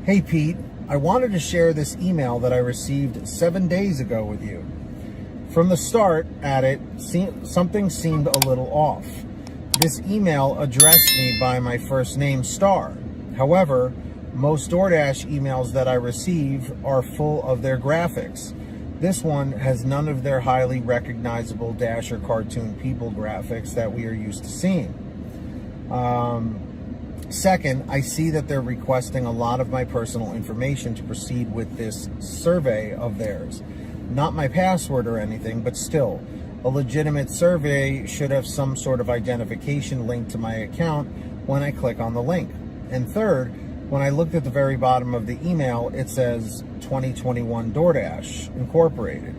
Hey Pete, I wanted to share this email that I received 7 days ago with you. From the start at it, something seemed a little off. This email addressed me by my first name, Star. However, most DoorDash emails that I receive are full of their graphics. This one has none of their highly recognizable Dasher cartoon people graphics that we are used to seeing. Second, I see that they're requesting a lot of my personal information to proceed with this survey of theirs. Not my password or anything, but still, a legitimate survey should have some sort of identification linked to my account when I click on the link. And third, when I looked at the very bottom of the email, it says 2021 DoorDash Incorporated.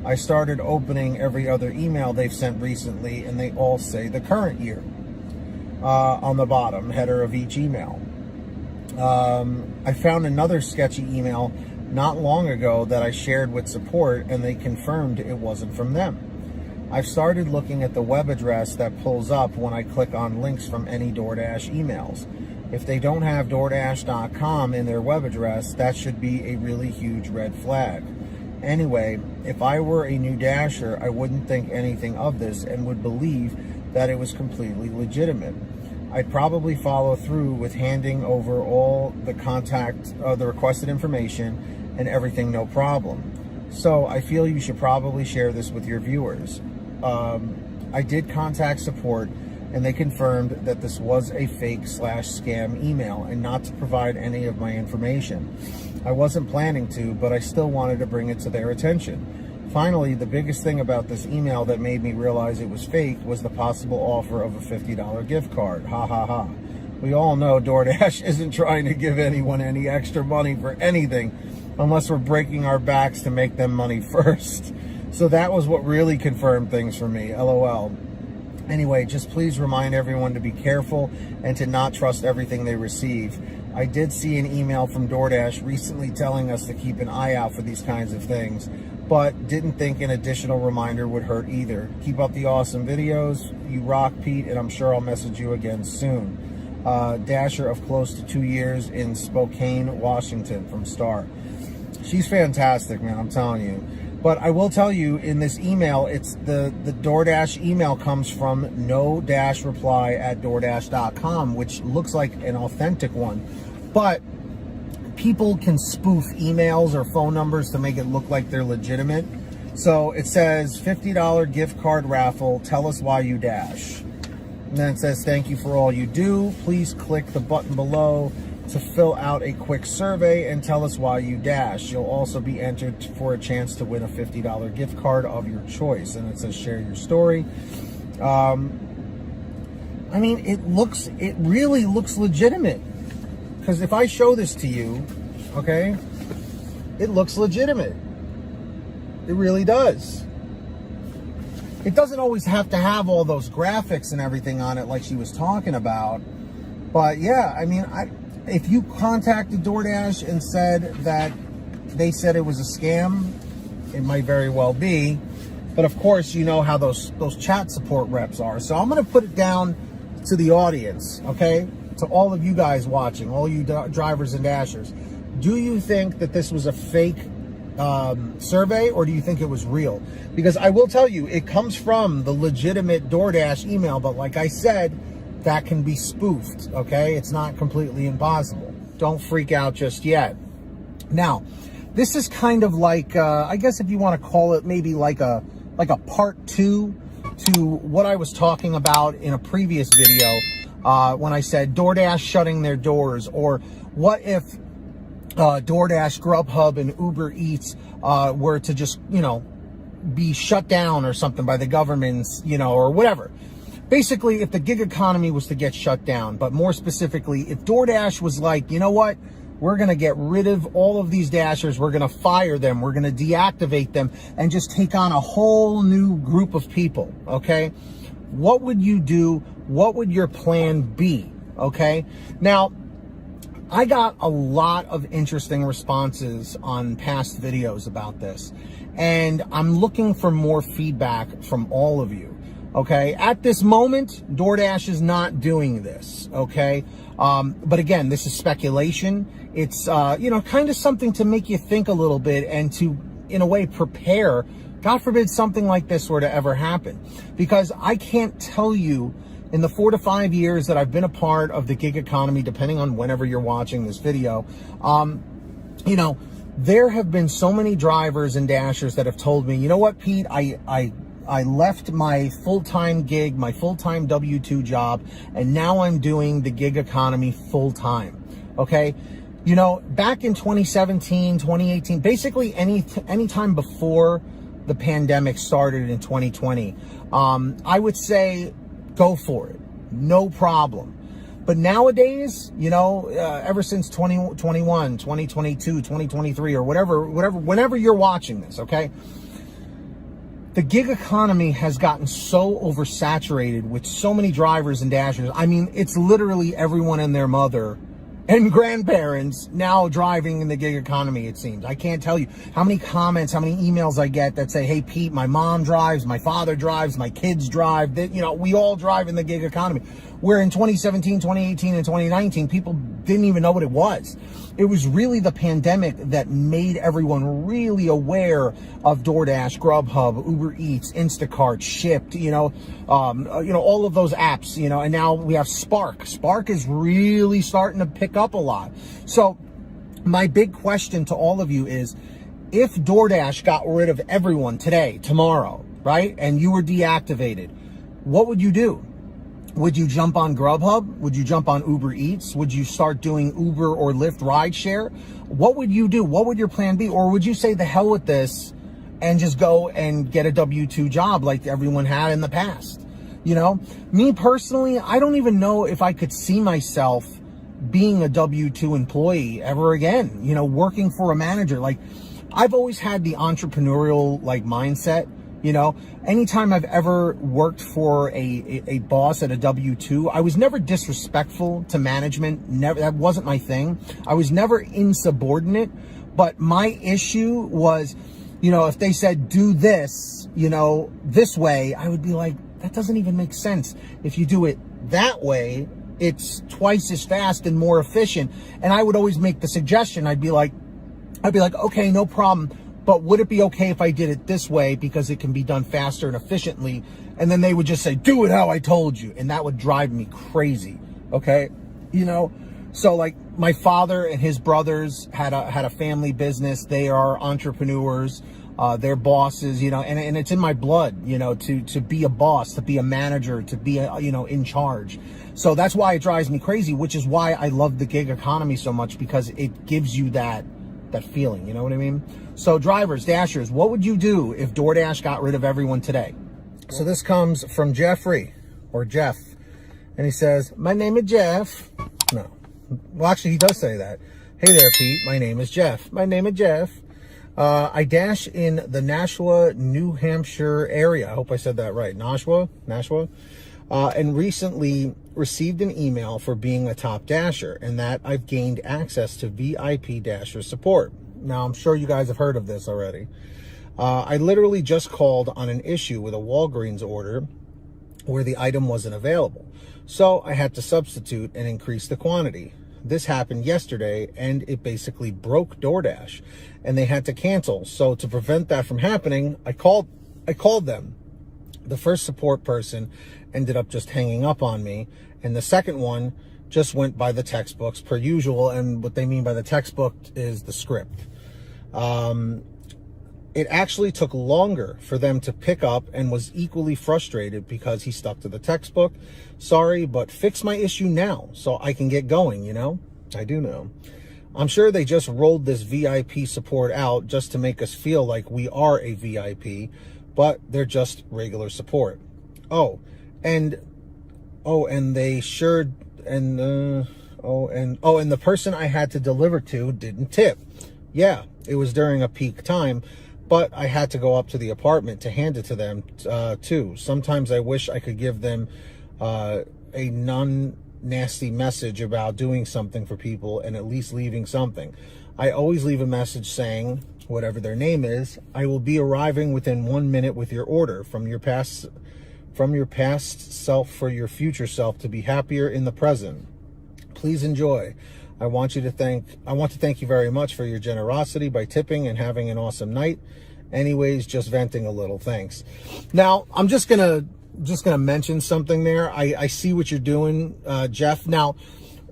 I started opening every other email they've sent recently, and they all say the current year on the bottom header of each email. I found another sketchy email not long ago that I shared with support, and they confirmed it wasn't from them. I've started looking at the web address that pulls up when I click on links from any DoorDash emails. If they don't have DoorDash.com in their web address, that should be a really huge red flag. Anyway, if I were a new Dasher, I wouldn't think anything of this and would believe that it was completely legitimate. I'd probably follow through with handing over all the the requested information and everything, no problem. So I feel you should probably share this with your viewers. I did contact support, and they confirmed that this was a fake/scam email and not to provide any of my information. I wasn't planning to, but I still wanted to bring it to their attention. Finally, the biggest thing about this email that made me realize it was fake was the possible offer of a $50 gift card. Ha ha ha. We all know DoorDash isn't trying to give anyone any extra money for anything unless we're breaking our backs to make them money first. So that was what really confirmed things for me, LOL. Anyway, just please remind everyone to be careful and to not trust everything they receive. I did see an email from DoorDash recently telling us to keep an eye out for these kinds of things, but didn't think an additional reminder would hurt either. Keep up the awesome videos. You rock, Pete, and I'm sure I'll message you again soon. Dasher of close to 2 years in Spokane, Washington, from Star. She's fantastic, man, I'm telling you. But I will tell you, in this email, it's the DoorDash email comes from no-reply@DoorDash.com, which looks like an authentic one. But people can spoof emails or phone numbers to make it look like they're legitimate. So it says $50 gift card raffle, tell us why you dash. And then it says, thank you for all you do. Please click the button below to fill out a quick survey and tell us why you dash. You'll also be entered for a chance to win a $50 gift card of your choice. And it says share your story. I mean, it really looks legitimate. Because if I show this to you, okay, it looks legitimate. It really does. It doesn't always have to have all those graphics and everything on it like she was talking about. But yeah, I mean, if you contacted DoorDash and said that they said it was a scam, it might very well be. But of course, you know how those chat support reps are. So I'm going to put it down to the audience, okay? To all of you guys watching, all you drivers and dashers. Do you think that this was a fake survey, or do you think it was real? Because I will tell you, it comes from the legitimate DoorDash email, but like I said, that can be spoofed, okay? It's not completely impossible. Don't freak out just yet. Now, this is kind of like, I guess if you want to call it maybe like a part 2 to what I was talking about in a previous video when I said DoorDash shutting their doors, or what if DoorDash, GrubHub, and UberEATS were to just, be shut down or something by the governments, or whatever. Basically, if the gig economy was to get shut down, but more specifically, if DoorDash was like, you know what, we're going to get rid of all of these Dashers, we're going to fire them, we're going to deactivate them, and just take on a whole new group of people, okay? What would you do? What would your plan be, okay? Now, I got a lot of interesting responses on past videos about this, and I'm looking for more feedback from all of you. Okay, at this moment, DoorDash is not doing this, okay? But again, this is speculation. It's, kind of something to make you think a little bit and to, in a way, prepare. God forbid something like this were to ever happen. Because I can't tell you, in the 4 to 5 years that I've been a part of the gig economy, depending on whenever you're watching this video, there have been so many drivers and dashers that have told me, you know what, Pete, I left my full-time gig, my full-time W-2 job, and now I'm doing the gig economy full-time, okay? Back in 2017, 2018, basically any time before the pandemic started in 2020, I would say go for it, no problem. But nowadays, ever since 2021, 2022, 2023, or whenever you're watching this, okay? The gig economy has gotten so oversaturated with so many drivers and dashers. I mean, it's literally everyone and their mother and grandparents now driving in the gig economy, it seems. I can't tell you how many comments, how many emails I get that say, hey, Pete, my mom drives, my father drives, my kids drive. We all drive in the gig economy. Where in 2017, 2018, and 2019, people didn't even know what it was. It was really the pandemic that made everyone really aware of DoorDash, GrubHub, Uber Eats, Instacart, Shipt, all of those apps, and now we have Spark. Spark is really starting to pick up a lot. So my big question to all of you is, if DoorDash got rid of everyone today, tomorrow, right, and you were deactivated, what would you do? Would you jump on GrubHub? Would you jump on Uber Eats? Would you start doing Uber or Lyft rideshare? What would you do? What would your plan be? Or would you say the hell with this and just go and get a W-2 job like everyone had in the past? Me personally, I don't even know if I could see myself being a W-2 employee ever again, working for a manager. Like, I've always had the entrepreneurial mindset. Anytime I've ever worked for a boss at a W-2, I was never disrespectful to management. Never, that wasn't my thing. I was never insubordinate, but my issue was, if they said, do this, this way, I would be like, that doesn't even make sense. If you do it that way, it's twice as fast and more efficient. And I would always make the suggestion. I'd be like, okay, no problem. But would it be okay if I did it this way because it can be done faster and efficiently? And then they would just say, do it how I told you. And that would drive me crazy. Okay. So my father and his brothers had a family business. They are entrepreneurs. They're bosses, and it's in my blood, to be a boss, to be a manager, to be, in charge. So that's why it drives me crazy, which is why I love the gig economy so much, because it gives you that feeling, you know what I mean? So drivers, dashers, what would you do if DoorDash got rid of everyone today? So this comes from Jeffrey, or Jeff, and he says, my name is Jeff. No. Well, actually, he does say that. Hey there, Pete. My name is Jeff. My name is Jeff. I dash in the Nashua, New Hampshire area. I hope I said that right. Nashua? And recently received an email for being a top dasher, and that I've gained access to VIP dasher support. Now, I'm sure you guys have heard of this already. I literally just called on an issue with a Walgreens order where the item wasn't available. So I had to substitute and increase the quantity. This happened yesterday, and it basically broke DoorDash, and they had to cancel. So to prevent that from happening, I called them. The first support person ended up just hanging up on me, and the second one just went by the textbooks per usual. And what they mean by the textbook is the script. It actually took longer for them to pick up, and was equally frustrated because he stuck to the textbook. Sorry, but fix my issue now so I can get going, I do know. I'm sure they just rolled this VIP support out just to make us feel like we are a VIP, but they're just regular support. And the person I had to deliver to didn't tip. Yeah, it was during a peak time, but I had to go up to the apartment to hand it to them too. Sometimes I wish I could give them a non-nasty message about doing something for people and at least leaving something. I always leave a message saying, whatever their name is, I will be arriving within 1 minute with your order. From your past from your past self for your future self to be happier in the present. Please enjoy. I want to thank you very much for your generosity by tipping and having an awesome night. Anyways, just venting a little. Thanks. Now, I'm just gonna mention something there. I see what you're doing, Jeff. Now,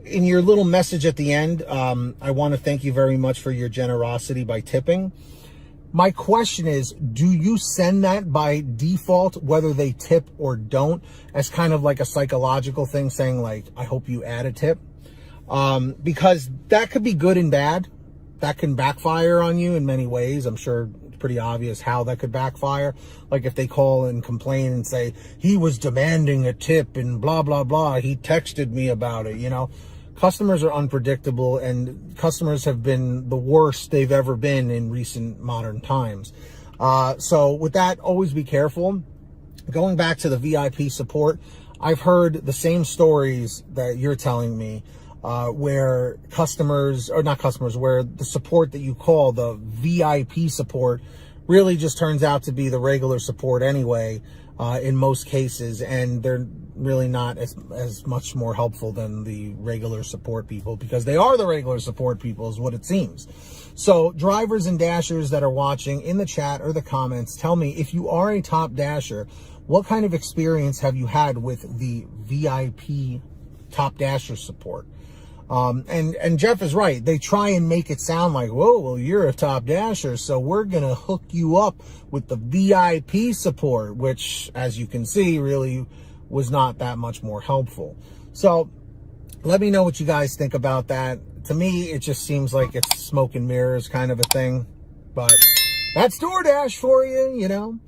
in your little message at the end, I want to thank you very much for your generosity by tipping. My question is, do you send that by default, whether they tip or don't, as kind of like a psychological thing, saying like, I hope you add a tip? Because that could be good and bad. That can backfire on you in many ways. I'm sure it's pretty obvious how that could backfire. Like if they call and complain and say, he was demanding a tip and blah, blah, blah. He texted me about it, you know. Customers are unpredictable, and customers have been the worst they've ever been in recent modern times. So with that, always be careful. Going back to the VIP support, I've heard the same stories that you're telling me, where where the support that you call the VIP support really just turns out to be the regular support anyway, in most cases, and they're really not as much more helpful than the regular support people, because they are the regular support people is what it seems. So drivers and dashers that are watching in the chat or the comments, tell me, if you are a top dasher, what kind of experience have you had with the VIP top dasher support? And Jeff is right. They try and make it sound like, whoa, well, you're a top dasher, so we're going to hook you up with the VIP support, which, as you can see, really was not that much more helpful. So let me know what you guys think about that. To me, it just seems like it's smoke and mirrors kind of a thing, but that's DoorDash for you, you know.